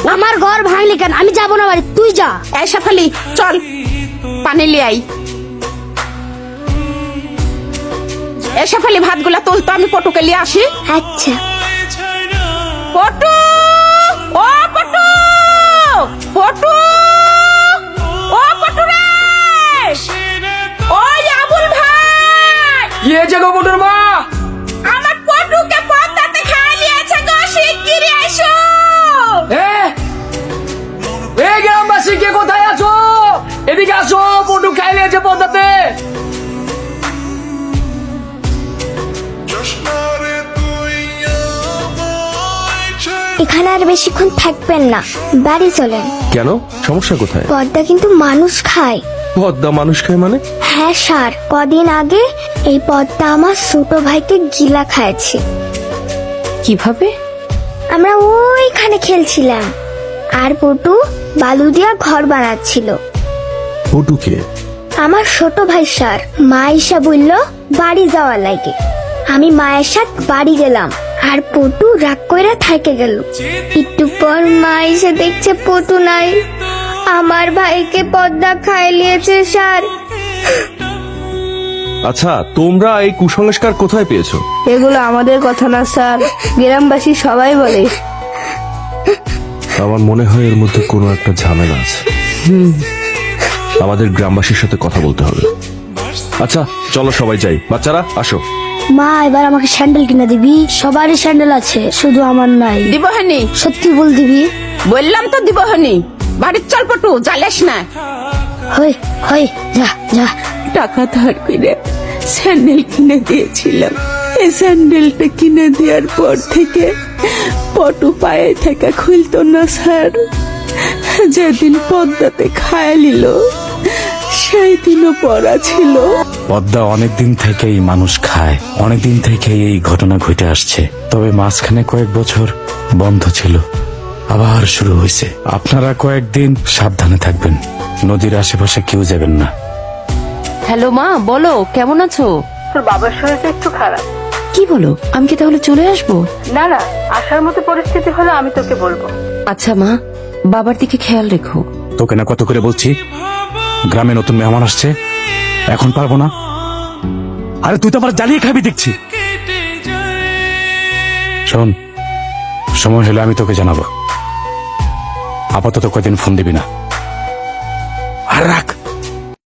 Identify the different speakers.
Speaker 1: আমার ঘর ভাঙলি কেন? আমি যাবো না বাড়ি, তুই যা।
Speaker 2: এই শেফালি চল পানি লিয়ে আই। এই শেফালি ভাতগুলা তুলতো, আমি পটুকে লিয়ে আসি।
Speaker 1: আচ্ছা।
Speaker 2: পটু, ও পটু, পটু, ও পটু রে, ওই আবুল ভাই।
Speaker 3: কি হয়েছে গো পটুর মা?
Speaker 2: আমার পটুকে পদ্মাতে খাইয়ে নিয়েছে গো, শিগগিরই এসো।
Speaker 3: এই গ্রামবাসী কে কোথায় আছো? এদিকে আসো, পটু খাই নিয়েছে পদ্মাতে।
Speaker 1: এখানে আর বেশিক্ষণ থাকবেন না, বাড়ি চলেন।
Speaker 4: কেন, সমস্যা কোথায়?
Speaker 1: পদ্মা কিন্তু মানুষ খায়।
Speaker 4: পদ্মা মানুষ খায় মানে?
Speaker 1: হ্যাঁ স্যার, কদিন আগে এই পদ্মা আমার ছোট ভাইকে গিলা খাইছে।
Speaker 2: কিভাবে?
Speaker 1: আমরা ওইখানে খেলছিলাম, আর পটু বালু দিয়া ঘর বানাচ্ছিল।
Speaker 4: পটুকে?
Speaker 1: আমার ছোট ভাই স্যার। মা ইসা বলল বাড়ি যাওয়ার লাগে। আমি মায়ের সাথে বাড়ি গেলাম, আর পটু রাগ কইরা থাইকে গেল। একটু পর মা এসে দেখছে পটু নাই। আমার ভাইকে পদ্মা খাইয়ে নিয়েছে স্যার।
Speaker 4: আচ্ছা, তোমরা এই কুসংস্কার কোথায় পেয়েছো?
Speaker 5: এগুলো আমাদের কথা না স্যার, গ্রামবাসী সবাই বলে।
Speaker 4: আমার মনে হয় এর মধ্যে কোনো একটা ঝামেলা আছে। আমাদের গ্রামবাসীর সাথে কথা বলতে হবে। আচ্ছা চলো সবাই যাই, বাচ্চারা আসো।
Speaker 1: মা এবার আমাকে স্যান্ডেল কিনে দিবি? সবারই স্যান্ডেল আছে, শুধু আমার নাই।
Speaker 2: দিবহানি,
Speaker 1: সত্যি বল দিবি?
Speaker 2: বললাম তো দিবহানি। বাড়ির চল পটু, জ্বালিস না।
Speaker 1: হই হই, যা যা।
Speaker 6: টাকা ধার করে স্যান্ডেল কিনে দিয়েছিলাম। এই স্যান্ডেলটা কিনে দেওয়ার পর থেকে পটু পায়ে থেকে খুলতো না স্যার। যেদিন পদ্মাতে খায় নিল সেই দিনও পড়া ছিল।
Speaker 7: পদ্মা অনেকদিন থেকেই মানুষ খায়, অনেকদিন থেকেই এই ঘটনা ঘটে আসছে। তবে মাঝখানে কয়েক বছর বন্ধ ছিল, আবার শুরু হয়েছে। আপনারা কয়েকদিন সাবধানে থাকবেন, নদীর আশেপাশে কেউ যাবেন না।
Speaker 8: হ্যালো মা, বলো কেমন আছো?
Speaker 5: তোর বাবার শরীরটা একটু খারাপ।
Speaker 8: কি বলো, আমি কি তাহলে চলে আসবো?
Speaker 5: না না, আসার মতো পরিস্থিতি হলে আমি তোকে বলবো।
Speaker 8: আচ্ছা মা, বাবার দিকে খেয়াল রেখো।
Speaker 7: তোকে না কত করে বলছি, গ্রামে নতুন মেহমান আসছে, এখন পারবো না। আরে তুই তো আমার জ্বালিয়ে খাবি দেখছি। শোন, সময় হলে আমি তোকে জানাবো। আপাতত কয়দিন ফোন দিবি না। আর রাখ।